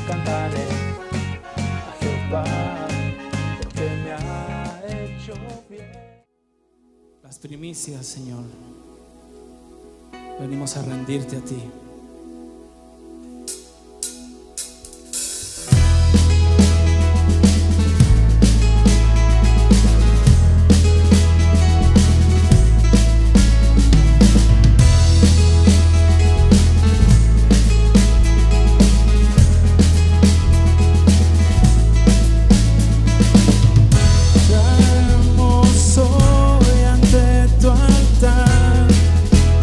cantaré a Jehová porque me ha hecho bien. Las primicias, Señor, venimos a rendirte a ti.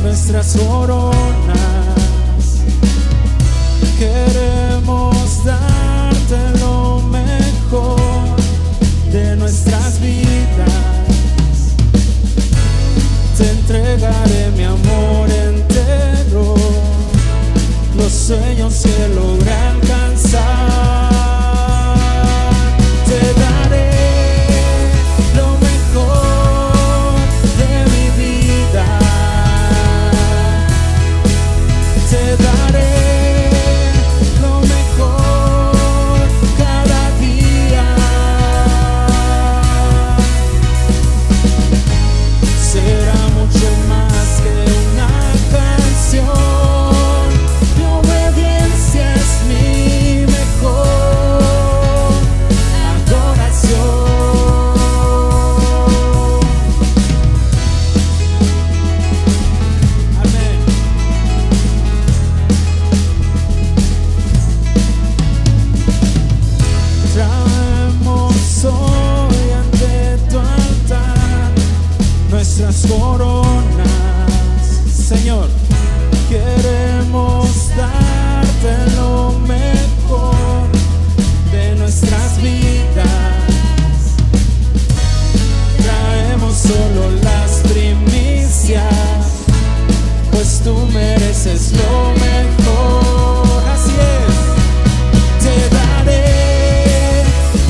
Nuestras coronas, queremos darte lo mejor de nuestras vidas. Te entregaré mi amor entero, los sueños que logré alcanzar. Te daré lo mejor de mi vida. Te daré lo mejor cada día. Será mucho más que una canción. Mi obediencia es mi mejor adoración. Amén. Traemos hoy ante tu altar nuestras coronas, Señor. Queremos darte lo mejor de nuestras vidas. Traemos solo las primicias, pues tú mereces lo mejor. Así es. Te daré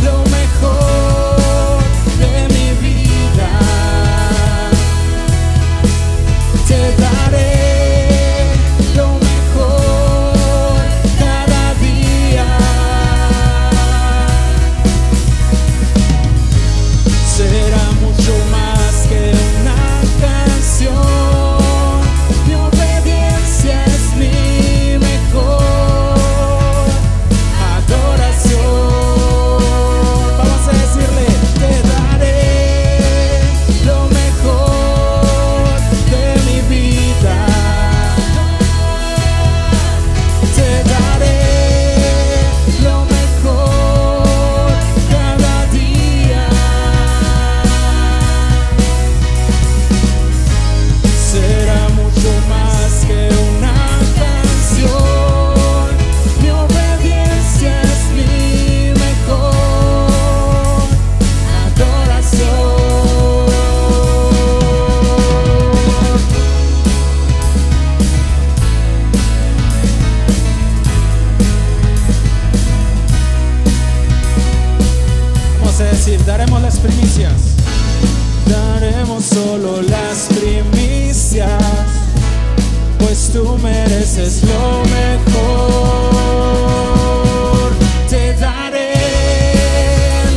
lo mejor de mi vida. Te daré lo mejor cada día. Será mucho más que una canción. Mi obediencia es mi mejor adoración. Vamos a decirle: te daré lo mejor de mi vida. Te daré lo mejor cada día. Será mucho más que una canción. Mi obediencia es mi mejor adoración. Vamos a decir: daremos las primicias. Daremos solo las primicias, pues tú mereces lo mejor. Te daré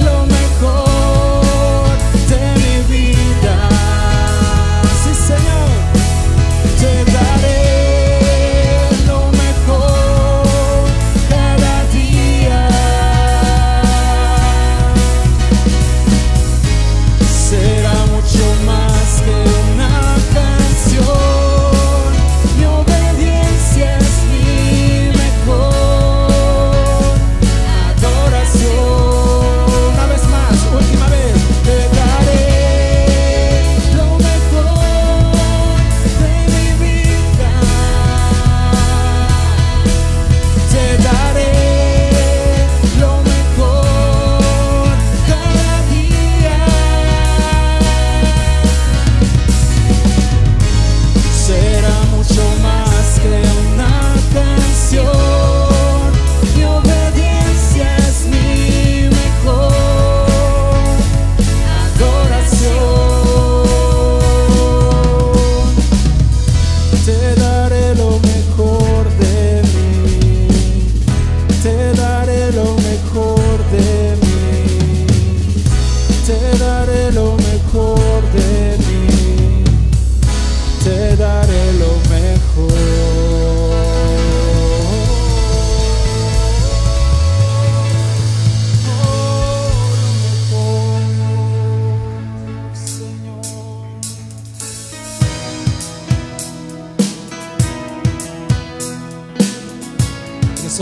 lo mejor de mi vida. Sí, Señor. Te daré lo mejor cada día. Será mucho más que una canción. Mi obediencia es mi mejor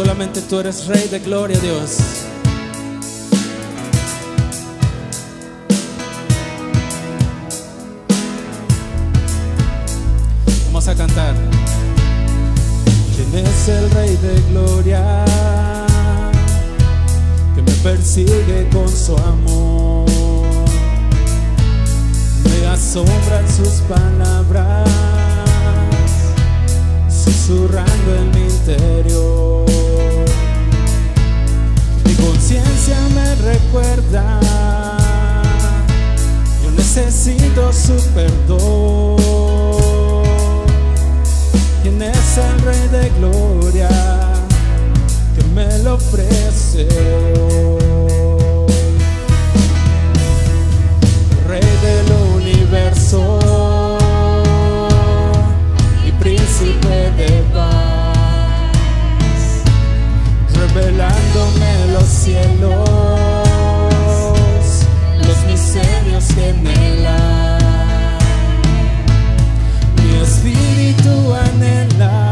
Solamente tú eres Rey de gloria, Dios. Vamos a cantar. ¿Quién es el Rey de gloria que me persigue con su amor? Me asombran sus palabras, susurrando en mi interior. Mi conciencia me recuerda, yo necesito su perdón. ¿Quién es el Rey de gloria que me lo ofrece hoy? Rey del universo, príncipe de paz, revelándome los cielos, los misterios que anhelan. Mi espíritu anhela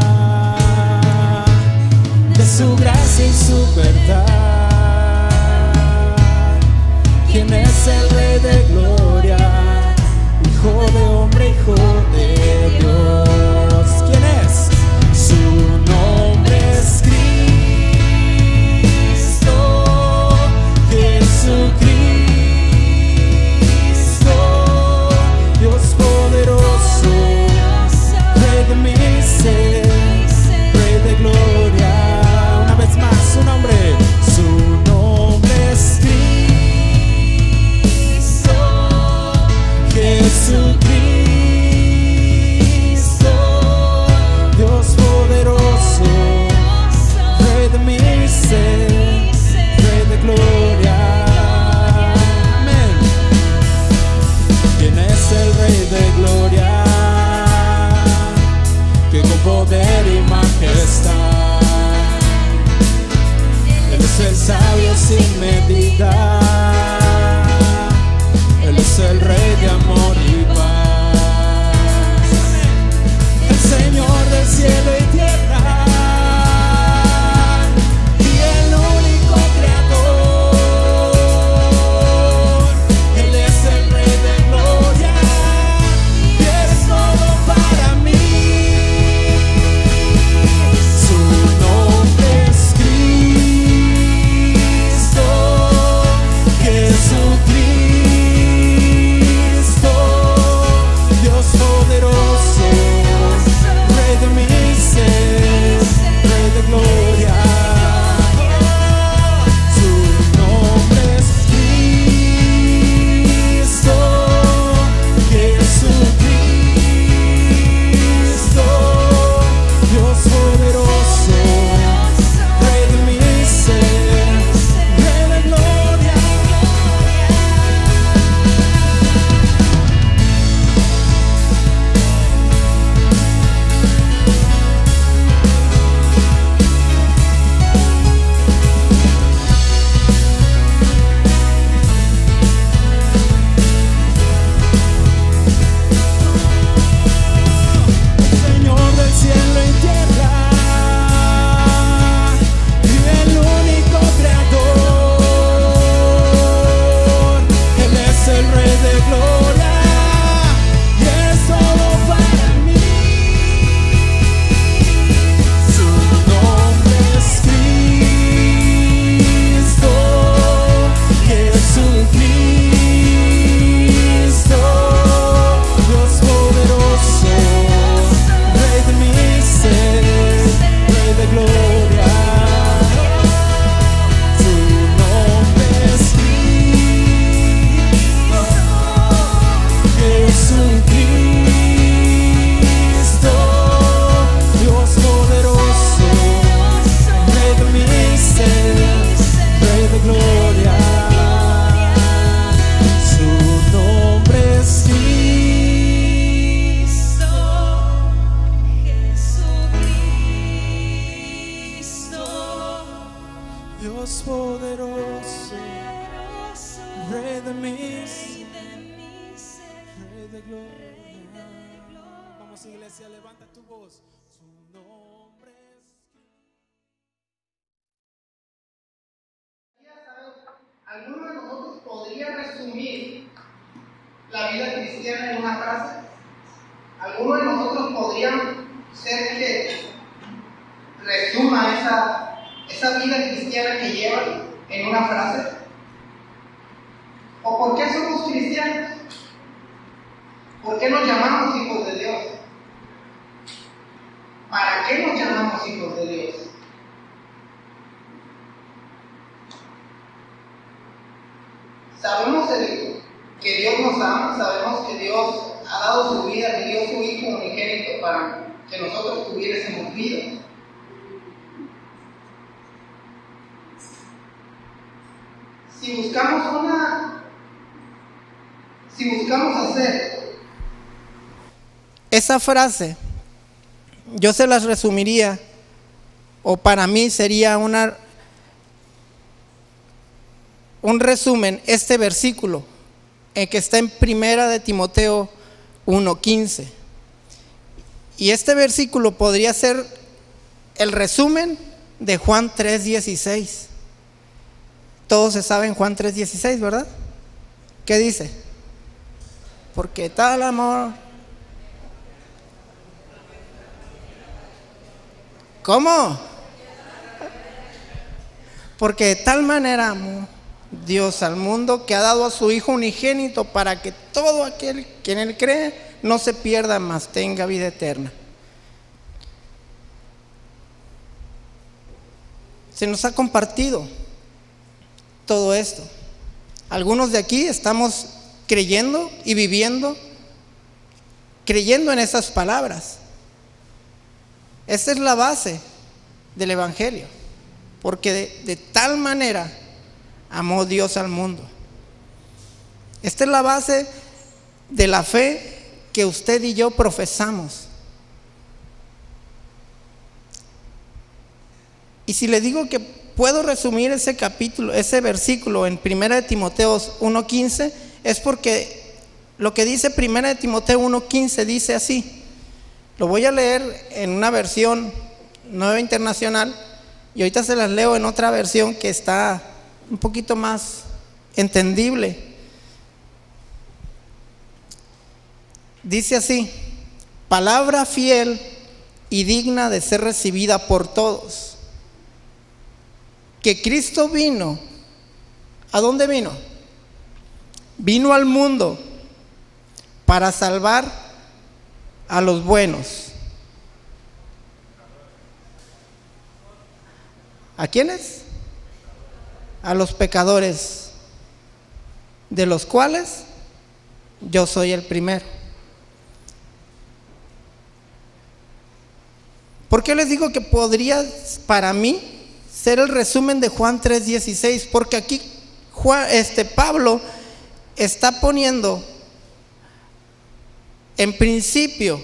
de su gracia y su verdad. ¿Quién es el Rey de gloria? Hijo de hombre, hijo de Dios. ¿Quién es? Su nombre es Cristo, Jesucristo, Dios poderoso, Rey de mi ser, Rey de gloria. Una vez más, su nombre es Cristo, Jesucristo, Dios poderoso, Rey de mi ser, Rey de gloria. Amén. ¿Quién es el Rey de gloria que con poder y majestad? Él es el sabio sin medida, Él es el Rey de amor y paz, el Señor del cielo y tierra, y el único creador. Él es el Rey de gloria, y es todo para mí. Su nombre es Cristo, Jesucristo, Dios poderoso, Rey de mi ser, Rey de gloria. Su nombre es Cristo, Jesucristo, Dios poderoso, Rey de mi ser, Rey de gloria. Señor del cielo y tierra, y el único creador. Él es el Rey de gloria, y es todo para mí. Su nombre es Cristo, Jesucristo, Dios poderoso, Rey de mi ser, Rey de gloria. Su nombre es Cristo, Jesucristo, Dios poderoso, Rey de mi ser, Rey de gloria. Su nombre es Cristo, Jesucristo, Dios poderoso, Rey de mi ser, Rey de gloria. Vamos, iglesia, levanta tu voz. Su nombre podría resumir la vida cristiana en una frase? ¿Alguno de nosotros podría ser que resuma esa vida cristiana que lleva en una frase? ¿O por qué somos cristianos? ¿Por qué nos llamamos hijos de Dios? ¿Para qué nos llamamos hijos de Dios? Sabemos que Dios nos ama, sabemos que Dios ha dado su vida, que dio su Hijo unigénito para que nosotros tuviésemos vida. Si buscamos hacer esa frase, yo se las resumiría, o para mí sería un resumen, este versículo que está en 1 Timoteo 1:15. Y este versículo podría ser el resumen de Juan 3:16. Todos se saben Juan 3:16, ¿verdad? ¿Qué dice? Porque tal amor. ¿Cómo? Porque de tal manera amó Dios al mundo que ha dado a su Hijo unigénito para que todo aquel que en Él cree no se pierda, mas tenga vida eterna. Se nos ha compartido todo esto. Algunos de aquí estamos creyendo y viviendo, creyendo en esas palabras. Esta es la base del Evangelio, porque de tal manera amó Dios al mundo. Esta es la base de la fe que usted y yo profesamos. Y si le digo que puedo resumir ese capítulo, ese versículo en 1 Timoteo 1:15, es porque lo que dice 1 Timoteo 1:15 dice así. Lo voy a leer en una versión Nueva Internacional y ahorita se las leo en otra versión que está un poquito más entendible. Dice así: palabra fiel y digna de ser recibida por todos, que Cristo vino. ¿A dónde vino? Vino al mundo para salvar a los buenos. ¿A quiénes? A los pecadores, de los cuales yo soy el primero. ¿Por qué les digo que podría para mí ser el resumen de Juan 3:16? Porque aquí Pablo está poniendo en principio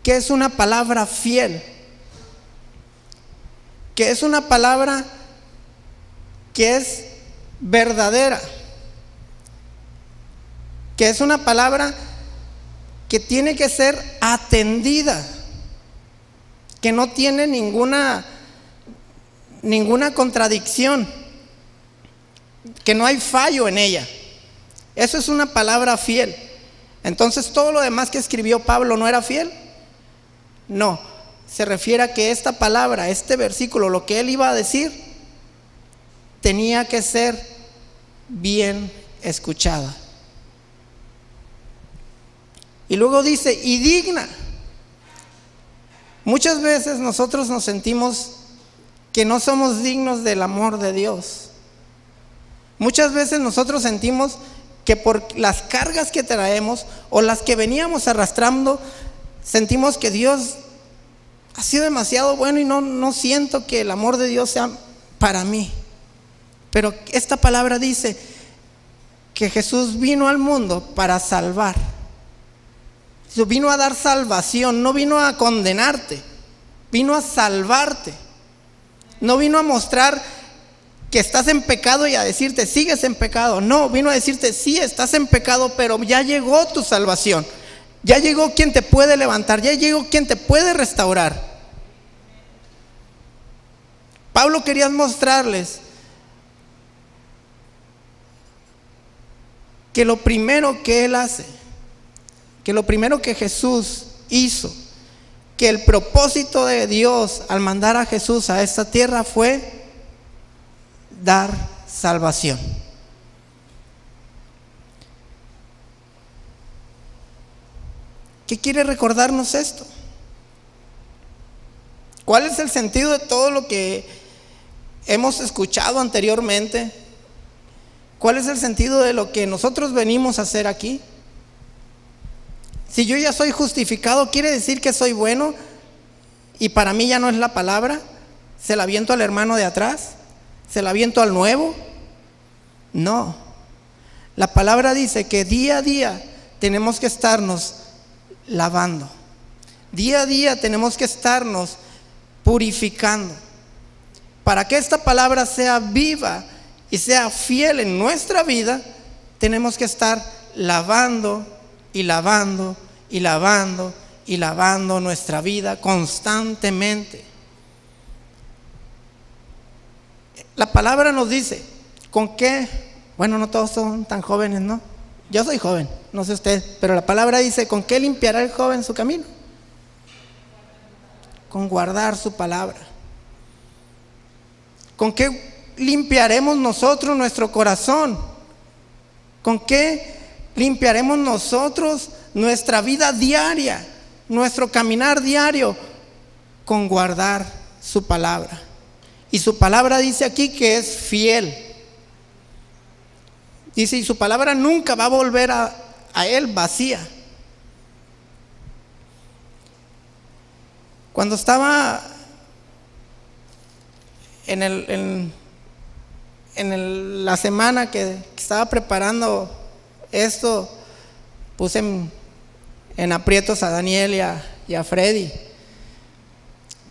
que es una palabra fiel, que es una palabra que es verdadera, que es una palabra que tiene que ser atendida, que no tiene ninguna contradicción, que no hay fallo en ella. Eso es una palabra fiel. Entonces, ¿todo lo demás que escribió Pablo no era fiel? No, se refiere a que esta palabra, este versículo, lo que él iba a decir, tenía que ser bien escuchada. Y luego dice, y digna. Muchas veces nosotros nos sentimos que no somos dignos del amor de Dios. Muchas veces nosotros sentimos que por las cargas que traemos o las que veníamos arrastrando, sentimos que Dios ha sido demasiado bueno y no siento que el amor de Dios sea para mí. Pero esta palabra dice que Jesús vino al mundo para salvar. Vino a dar salvación, no vino a condenarte, vino a salvarte. No vino a mostrar que estás en pecado y a decirte sigues en pecado. No, vino a decirte sí, estás en pecado, pero ya llegó tu salvación. Ya llegó quien te puede levantar, ya llegó quien te puede restaurar. Pablo quería mostrarles que lo primero que Él hace, que lo primero que Jesús hizo, que el propósito de Dios al mandar a Jesús a esta tierra fue dar salvación. ¿Qué quiere recordarnos esto? ¿Cuál es el sentido de todo lo que hemos escuchado anteriormente? ¿Cuál es el sentido de lo que nosotros venimos a hacer aquí? Si yo ya soy justificado, ¿quiere decir que soy bueno y para mí ya no es la palabra? ¿Se la aviento al hermano de atrás? ¿Se la aviento al nuevo? No. La palabra dice que día a día tenemos que estarnos lavando. Día a día tenemos que estarnos purificando. Para que esta palabra sea viva y sea fiel en nuestra vida, tenemos que estar lavando y lavando y lavando y lavando nuestra vida constantemente. La palabra nos dice, ¿con qué? Bueno, no todos son tan jóvenes, ¿no? Yo soy joven, no sé usted, pero la palabra dice, ¿con qué limpiará el joven su camino? Con guardar su palabra. ¿Con qué limpiaremos nosotros nuestro corazón? ¿Con qué limpiaremos nosotros nuestra vida diaria, nuestro caminar diario? Con guardar su palabra. Y su palabra dice aquí que es fiel. Dice, y su palabra nunca va a volver a Él vacía. Cuando estaba la semana que estaba preparando esto, puse en aprietos a Daniel y a Freddy,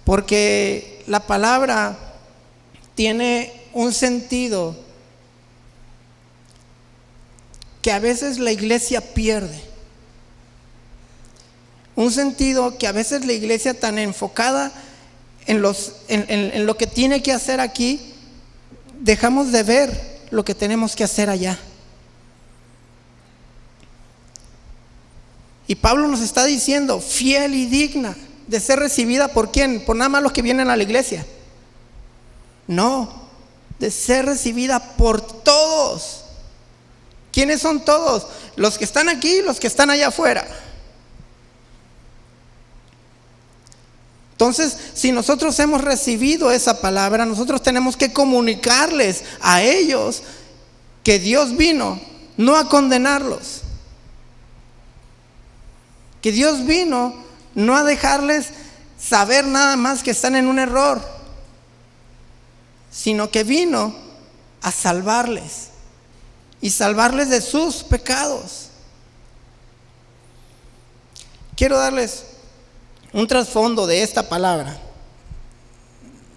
porque la palabra tiene un sentido que a veces la iglesia pierde, un sentido que a veces la iglesia tan enfocada en lo que tiene que hacer aquí, dejamos de ver lo que tenemos que hacer allá. Y Pablo nos está diciendo, fiel y digna de ser recibida ¿por quién? Por nada más los que vienen a la iglesia. No, de ser recibida por todos. ¿Quiénes son todos? Los que están aquí y los que están allá afuera. Entonces, si nosotros hemos recibido esa palabra, nosotros tenemos que comunicarles a ellos que Dios vino no a condenarlos, que Dios vino no a dejarles saber nada más que están en un error, sino que vino a salvarles y salvarles de sus pecados. Quiero darles un trasfondo de esta palabra.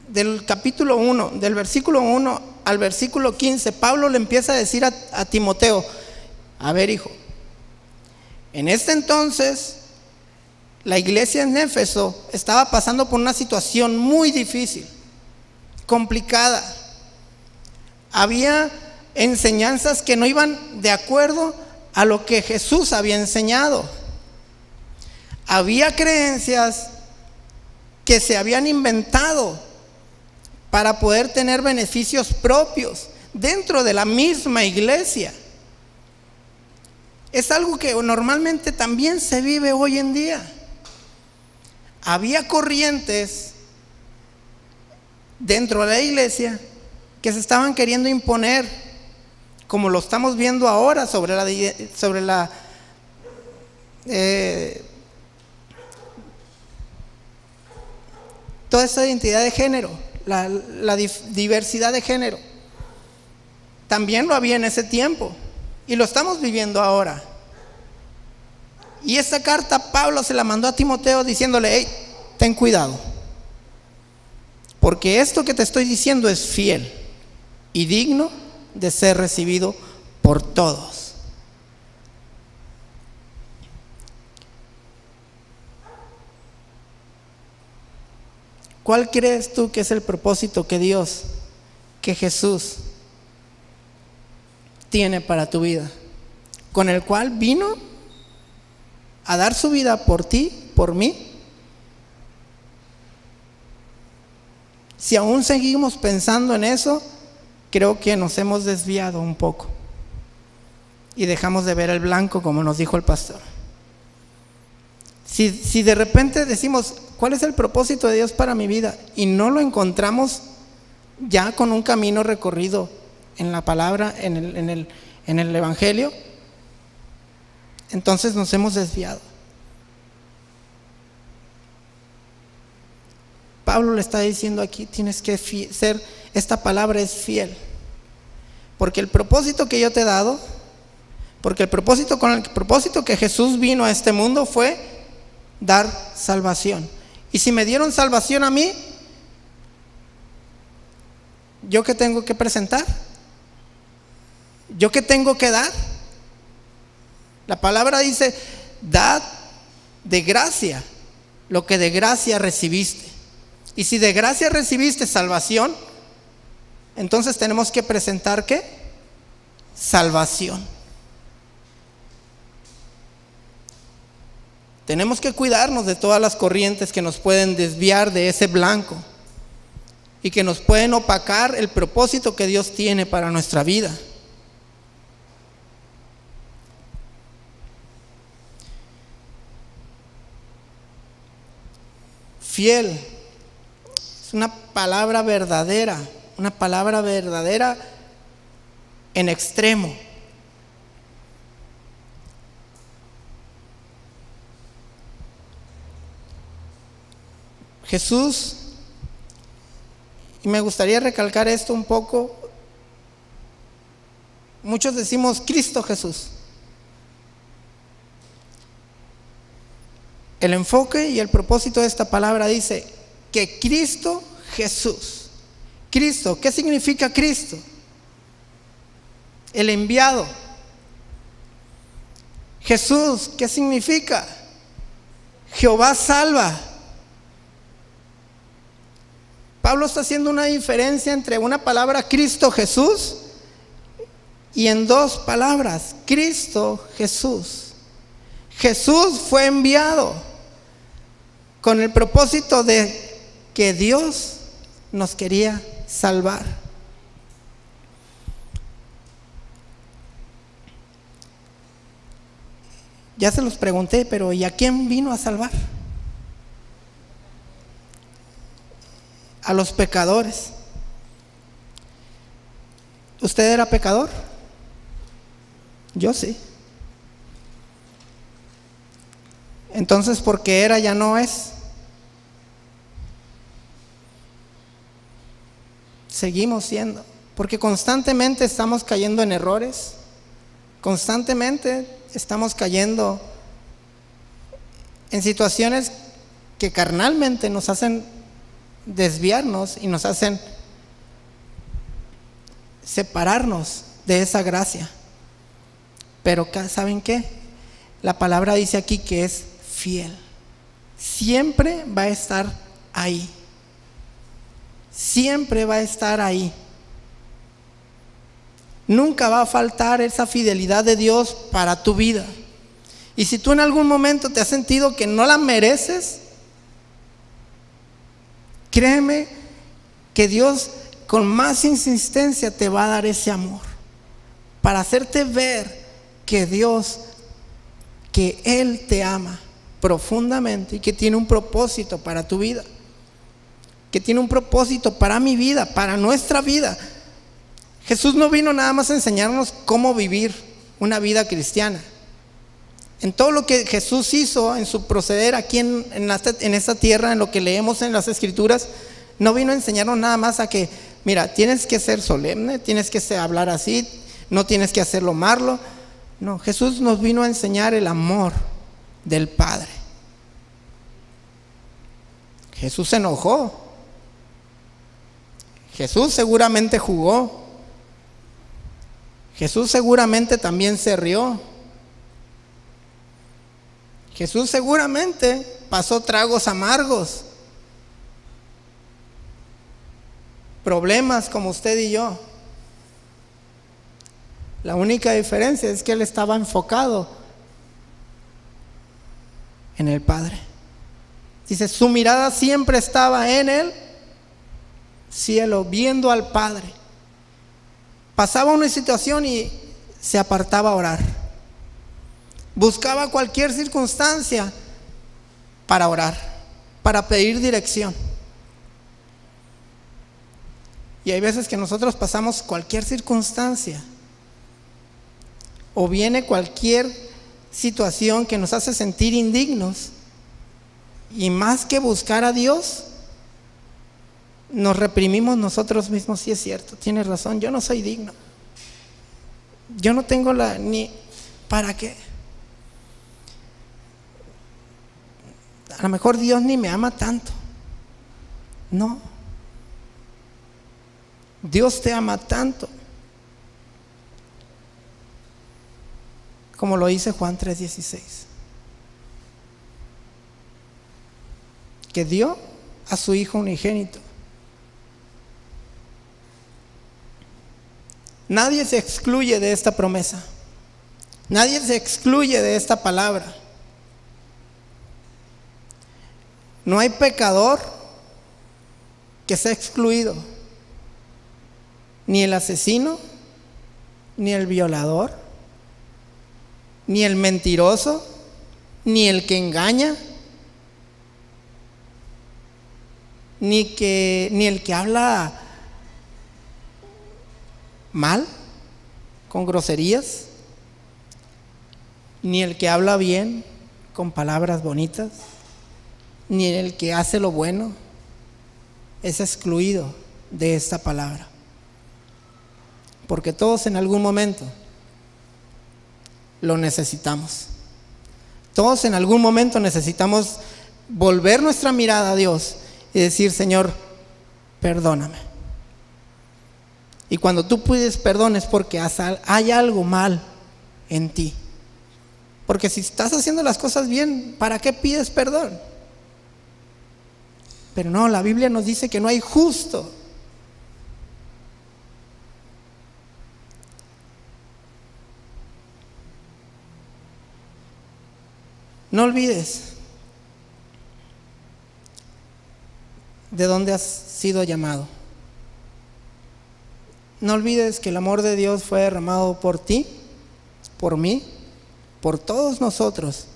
Del capítulo 1, del versículo 1 al versículo 15, Pablo le empieza a decir a Timoteo, a ver, hijo, en este entonces la iglesia en Éfeso estaba pasando por una situación muy difícil, complicada. Había enseñanzas que no iban de acuerdo a lo que Jesús había enseñado. Había creencias que se habían inventado para poder tener beneficios propios dentro de la misma iglesia. Es algo que normalmente también se vive hoy en día. Había corrientes dentro de la iglesia que se estaban queriendo imponer, como lo estamos viendo ahora sobre toda esa identidad de género, la diversidad de género. También lo había en ese tiempo y lo estamos viviendo ahora. Y esta carta Pablo se la mandó a Timoteo diciéndole, hey, ten cuidado, porque esto que te estoy diciendo es fiel y digno de ser recibido por todos. ¿Cuál crees tú que es el propósito que Dios, que Jesús tiene para tu vida? con el cual vino a dar su vida por ti, por mí. Si aún seguimos pensando en eso, creo que nos hemos desviado un poco y dejamos de ver el blanco, como nos dijo el pastor. Si de repente decimos, ¿cuál es el propósito de Dios para mi vida? Y no lo encontramos ya con un camino recorrido en la palabra, en el Evangelio, entonces nos hemos desviado. Pablo le está diciendo aquí, tienes que ser, esta palabra es fiel, porque el propósito que yo te he dado, porque el propósito que Jesús vino a este mundo fue dar salvación. Y si me dieron salvación a mí, ¿yo qué tengo que presentar? ¿Yo qué tengo que dar? La palabra dice, dad de gracia lo que de gracia recibiste. Y si de gracia recibiste salvación, entonces tenemos que presentar ¿qué? Salvación. Tenemos que cuidarnos de todas las corrientes que nos pueden desviar de ese blanco y que nos pueden opacar el propósito que Dios tiene para nuestra vida. Fiel es una palabra verdadera en extremo. Jesús, y me gustaría recalcar esto un poco, muchos decimos Cristo Jesús. El enfoque y el propósito de esta palabra dice que Cristo Jesús. Cristo, ¿qué significa Cristo? El enviado. Jesús, ¿qué significa? Jehová salva. Pablo está haciendo una diferencia entre una palabra Cristo Jesús y en dos palabras, Cristo Jesús. Jesús fue enviado con el propósito de que Dios nos quería salvar. Ya se los pregunté, pero ¿y a quién vino a salvar? A los pecadores. ¿Usted era pecador? Yo sí. Entonces, porque era, ya no es. Seguimos siendo, porque constantemente estamos cayendo en errores, constantemente estamos cayendo en situaciones que carnalmente nos hacen desviarnos y nos hacen separarnos de esa gracia. Pero ¿saben qué? La palabra dice aquí que es fiel. Siempre va a estar ahí. Siempre va a estar ahí. Nunca va a faltar esa fidelidad de Dios para tu vida. Y si tú en algún momento te has sentido que no la mereces, créeme que Dios con más insistencia te va a dar ese amor para hacerte ver que Dios, que Él te ama profundamente y que tiene un propósito para tu vida, que tiene un propósito para mi vida, para nuestra vida. Jesús no vino nada más a enseñarnos cómo vivir una vida cristiana. En todo lo que Jesús hizo en su proceder aquí en esta tierra, en lo que leemos en las Escrituras, no vino a enseñarnos nada más a que, mira, tienes que ser solemne, tienes que hablar así, no tienes que hacerlo malo. No, Jesús nos vino a enseñar el amor del Padre. Jesús se enojó. Jesús seguramente jugó. Jesús seguramente también se rió. Jesús seguramente pasó tragos amargos, problemas como usted y yo. La única diferencia es que él estaba enfocado en el Padre. Dice, su mirada siempre estaba en el cielo, viendo al Padre. Pasaba una situación y se apartaba a orar. Buscaba cualquier circunstancia para orar, para pedir dirección. Y hay veces que nosotros pasamos cualquier circunstancia o viene cualquier situación que nos hace sentir indignos, y más que buscar a Dios, nos reprimimos nosotros mismos. Sí, es cierto, tienes razón, yo no soy digno, yo no tengo ni para qué. A lo mejor Dios ni me ama tanto. No, Dios te ama tanto, como lo dice Juan 3:16, que dio a su Hijo unigénito. Nadie se excluye de esta promesa, nadie se excluye de esta palabra. No hay pecador que sea excluido, ni el asesino, ni el violador, ni el mentiroso, ni el que engaña, ni el que habla mal, con groserías, ni el que habla bien, con palabras bonitas, ni el que hace lo bueno es excluido de esta palabra. Porque todos en algún momento lo necesitamos. Todos en algún momento necesitamos volver nuestra mirada a Dios y decir, Señor, perdóname. Y cuando tú pides perdón es porque hay algo mal en ti. Porque si estás haciendo las cosas bien, ¿para qué pides perdón? Pero no, la Biblia nos dice que no hay justo. No olvides de dónde has sido llamado. No olvides que el amor de Dios fue derramado por ti, por mí, por todos nosotros.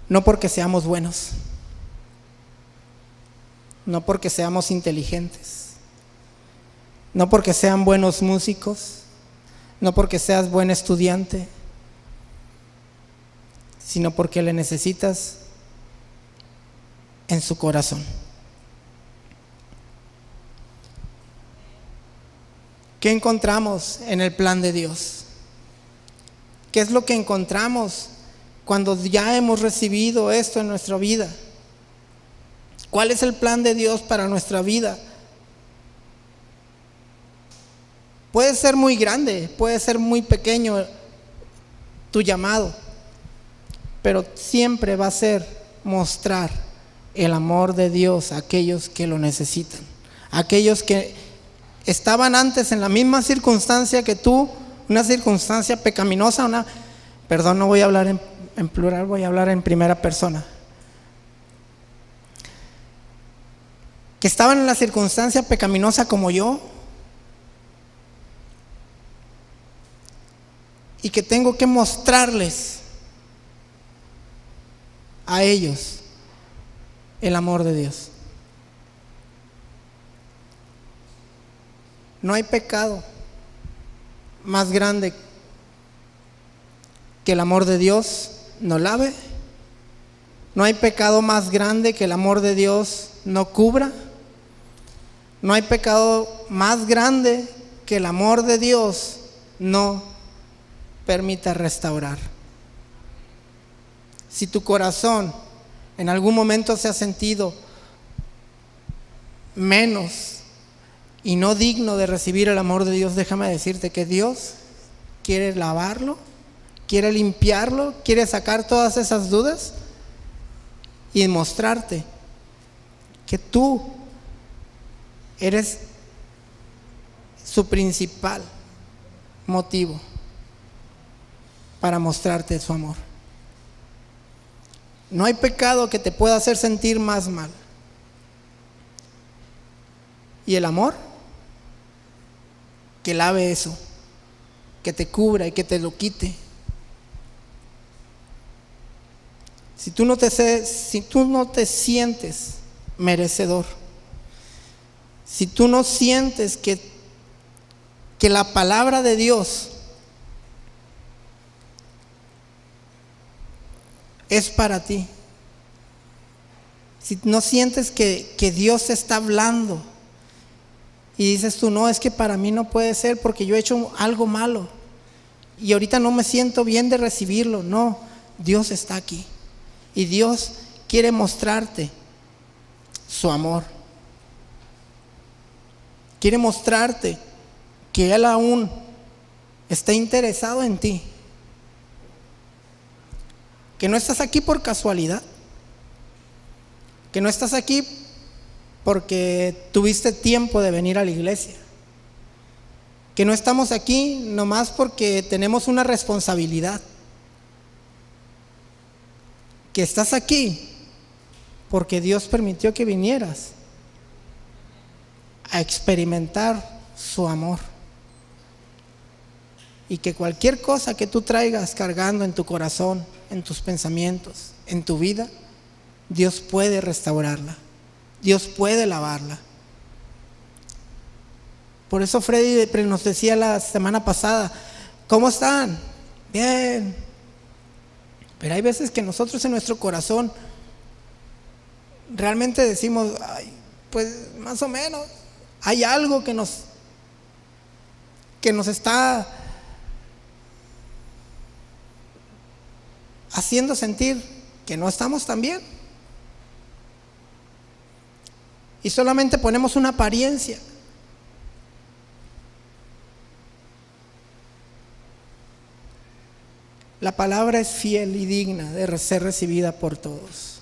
No porque seamos buenos, no porque seamos inteligentes, no porque sean buenos músicos, no porque seas buen estudiante, sino porque le necesitas en su corazón. ¿Qué encontramos en el plan de Dios? ¿Qué es lo que encontramos cuando ya hemos recibido esto en nuestra vida? ¿Cuál es el plan de Dios para nuestra vida? Puede ser muy grande, puede ser muy pequeño tu llamado, pero siempre va a ser mostrar el amor de Dios a aquellos que lo necesitan, aquellos que estaban antes en la misma circunstancia que tú, una circunstancia pecaminosa, no voy a hablar en plural, voy a hablar en primera persona, que estaban en la circunstancia pecaminosa como yo, y que tengo que mostrarles a ellos el amor de Dios. No hay pecado más grande que el amor de Dios no lave. No hay pecado más grande que el amor de Dios no cubra. No hay pecado más grande que el amor de Dios no permita restaurar. Si tu corazón en algún momento se ha sentido menos y no digno de recibir el amor de Dios, déjame decirte que Dios quiere lavarlo, quiere limpiarlo, quiere sacar todas esas dudas y mostrarte que tú eres su principal motivo para mostrarte su amor. No hay pecado que te pueda hacer sentir más mal. Y el amor, que lave eso, que te cubra y que te lo quite. Si tú no te sientes merecedor, si tú no sientes que la palabra de Dios es para ti, si no sientes que Dios te está hablando y dices tú, no, es que para mí no puede ser porque yo he hecho algo malo y ahorita no me siento bien de recibirlo. No, Dios está aquí y Dios quiere mostrarte su amor. Quiere mostrarte que Él aún está interesado en ti, que no estás aquí por casualidad, que no estás aquí porque tuviste tiempo de venir a la iglesia, que no estamos aquí nomás porque tenemos una responsabilidad, que estás aquí porque Dios permitió que vinieras a experimentar su amor, y que cualquier cosa que tú traigas cargando en tu corazón, en tus pensamientos, en tu vida, Dios puede restaurarla, Dios puede lavarla. Por eso Freddy nos decía la semana pasada, ¿cómo están? Bien. Pero hay veces que nosotros en nuestro corazón realmente decimos, ay, pues más o menos, hay algo que nos está haciendo sentir que no estamos tan bien. Y solamente ponemos una apariencia. La palabra es fiel y digna de ser recibida por todos.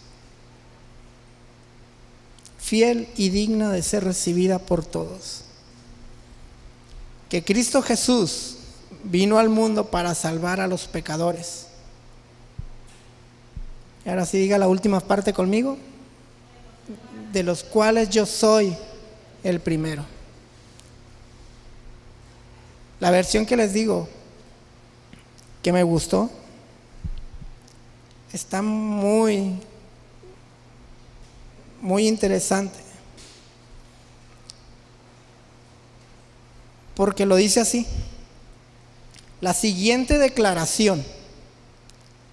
Fiel y digna de ser recibida por todos. Que Cristo Jesús vino al mundo para salvar a los pecadores. Y ahora sí diga la última parte conmigo. De los cuales yo soy el primero. La versión que les digo que me gustó está muy interesante, porque lo dice así: la siguiente declaración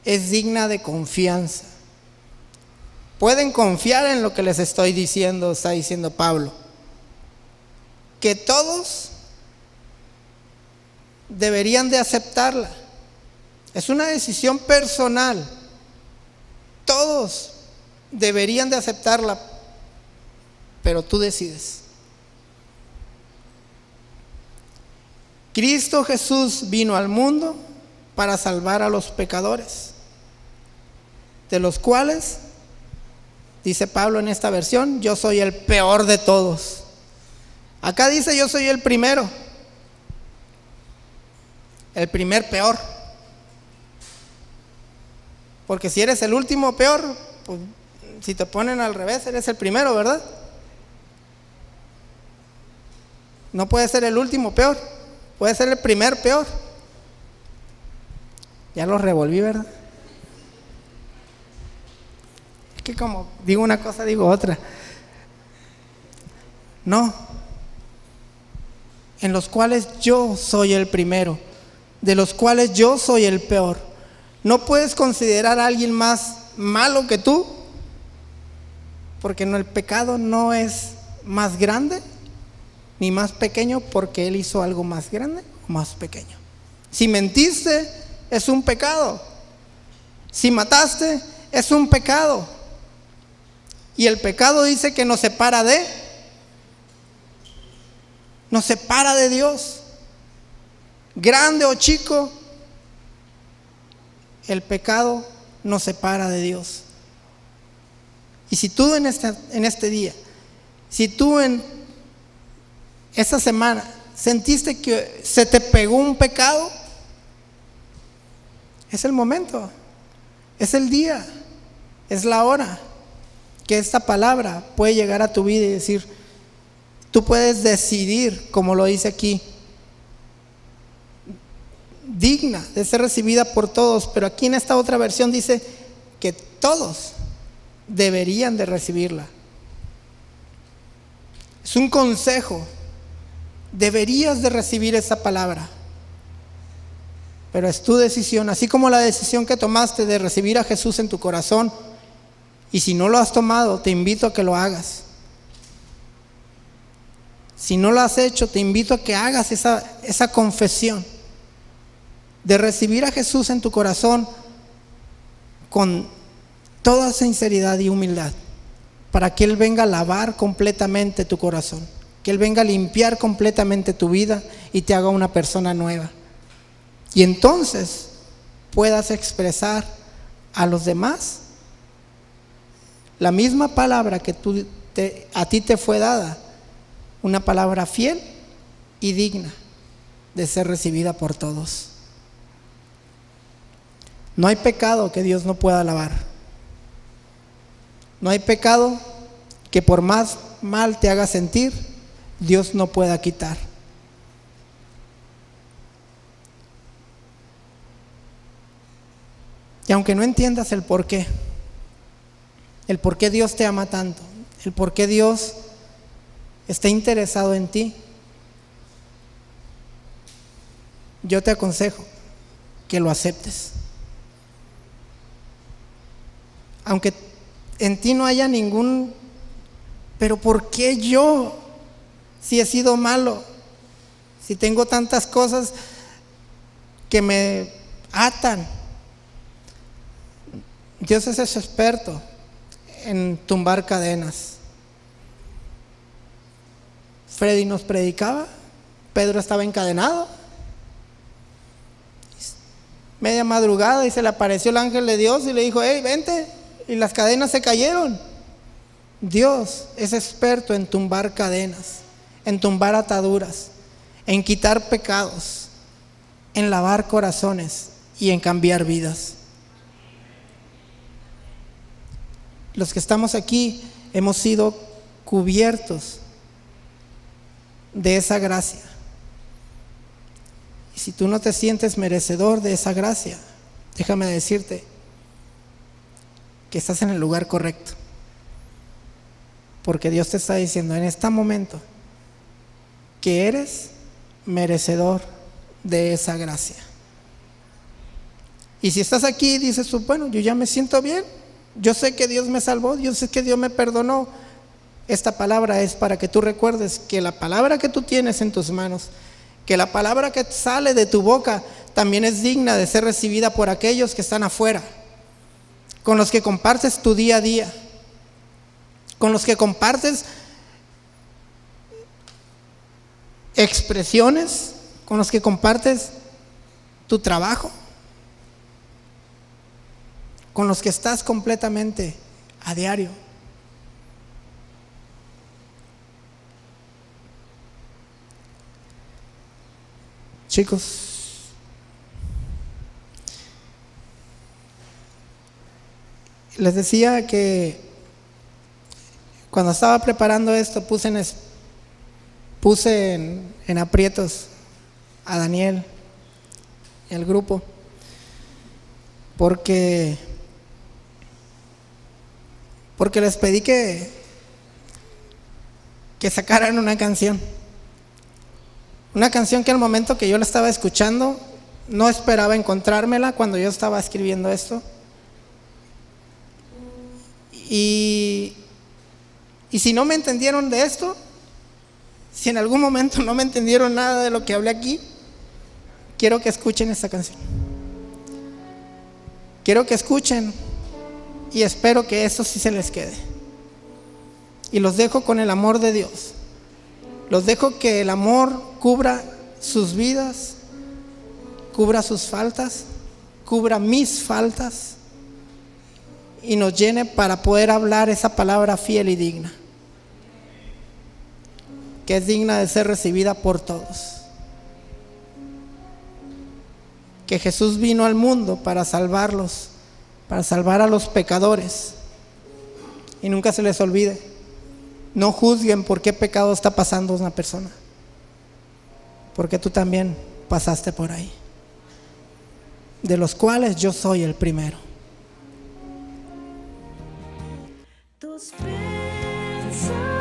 es digna de confianza. Pueden confiar en lo que les estoy diciendo, está diciendo Pablo, que todos deberían de aceptarla. Es una decisión personal. Todos deberían de aceptarla, pero tú decides. Cristo Jesús vino al mundo para salvar a los pecadores, de los cuales, dice Pablo en esta versión, yo soy el peor de todos. Acá dice yo soy el primero, el primer peor. Porque si eres el último peor, pues si te ponen al revés, eres el primero, ¿verdad? No puede ser el último peor, puede ser el primer peor. Ya lo revolví, ¿verdad? Es que como digo una cosa, digo otra. No. En los cuales yo soy el primero, de los cuales yo soy el peor. No puedes considerar a alguien más malo que tú, porque el pecado no es más grande ni más pequeño porque Él hizo algo más grande o más pequeño. Si mentiste, es un pecado. Si mataste, es un pecado. Y el pecado dice que nos separa de Dios. Grande o chico, el pecado nos separa de Dios. Y si tú en este día, si tú en esta semana, ¿sentiste que se te pegó un pecado? Es el momento, es el día, es la hora que esta palabra puede llegar a tu vida y decir, tú puedes decidir, como lo dice aquí, digna de ser recibida por todos, pero aquí en esta otra versión dice que todos deberían de recibirla. Es un consejo, deberías de recibir esa palabra, pero es tu decisión, así como la decisión que tomaste de recibir a Jesús en tu corazón. Y si no lo has tomado, te invito a que lo hagas. Si no lo has hecho, te invito a que hagas esa confesión de recibir a Jesús en tu corazón con toda sinceridad y humildad, para que Él venga a lavar completamente tu corazón, que Él venga a limpiar completamente tu vida y te haga una persona nueva. Y entonces puedas expresar a los demás la misma palabra que a ti te fue dada, una palabra fiel y digna de ser recibida por todos. No hay pecado que Dios no pueda lavar. No hay pecado que por más mal te haga sentir, Dios no pueda quitar. Y aunque no entiendas el por qué Dios te ama tanto, el por qué Dios está interesado en ti, yo te aconsejo que lo aceptes. Aunque en ti no haya ningún, pero ¿por qué yo? Si he sido malo, si tengo tantas cosas que me atan. Dios es experto en tumbar cadenas. Freddy nos predicaba, Pedro estaba encadenado, media madrugada, y se le apareció el ángel de Dios y le dijo, hey, vente, y las cadenas se cayeron. Dios es experto en tumbar cadenas, en tumbar ataduras, en quitar pecados, en lavar corazones y en cambiar vidas. Los que estamos aquí hemos sido cubiertos de esa gracia. Y si tú no te sientes merecedor de esa gracia, déjame decirte que estás en el lugar correcto, porque Dios te está diciendo en este momento que eres merecedor de esa gracia. Y si estás aquí y dices tú, bueno, yo ya me siento bien, yo sé que Dios me salvó, yo sé que Dios me perdonó, esta palabra es para que tú recuerdes que la palabra que tú tienes en tus manos, que la palabra que sale de tu boca también es digna de ser recibida por aquellos que están afuera, con los que compartes tu día a día, con los que compartes expresiones, con los que compartes tu trabajo, con los que estás completamente a diario. Chicos, les decía que cuando estaba preparando esto puse en aprietos a Daniel y al grupo, porque les pedí que sacaran una canción que al momento que yo la estaba escuchando no esperaba encontrármela cuando yo estaba escribiendo esto. Y si no me entendieron de esto, si en algún momento no me entendieron nada de lo que hablé aquí, quiero que escuchen esta canción. Quiero que escuchen y espero que esto sí se les quede. Y los dejo con el amor de Dios. Los dejo que el amor cubra sus vidas, cubra sus faltas, cubra mis faltas y nos llene para poder hablar esa palabra fiel y digna. que es digna de ser recibida por todos. Que Jesús vino al mundo para salvarlos, para salvar a los pecadores. Y nunca se les olvide, no juzguen por qué pecado está pasando una persona, porque tú también pasaste por ahí, de los cuales yo soy el primero. Tus pensamientos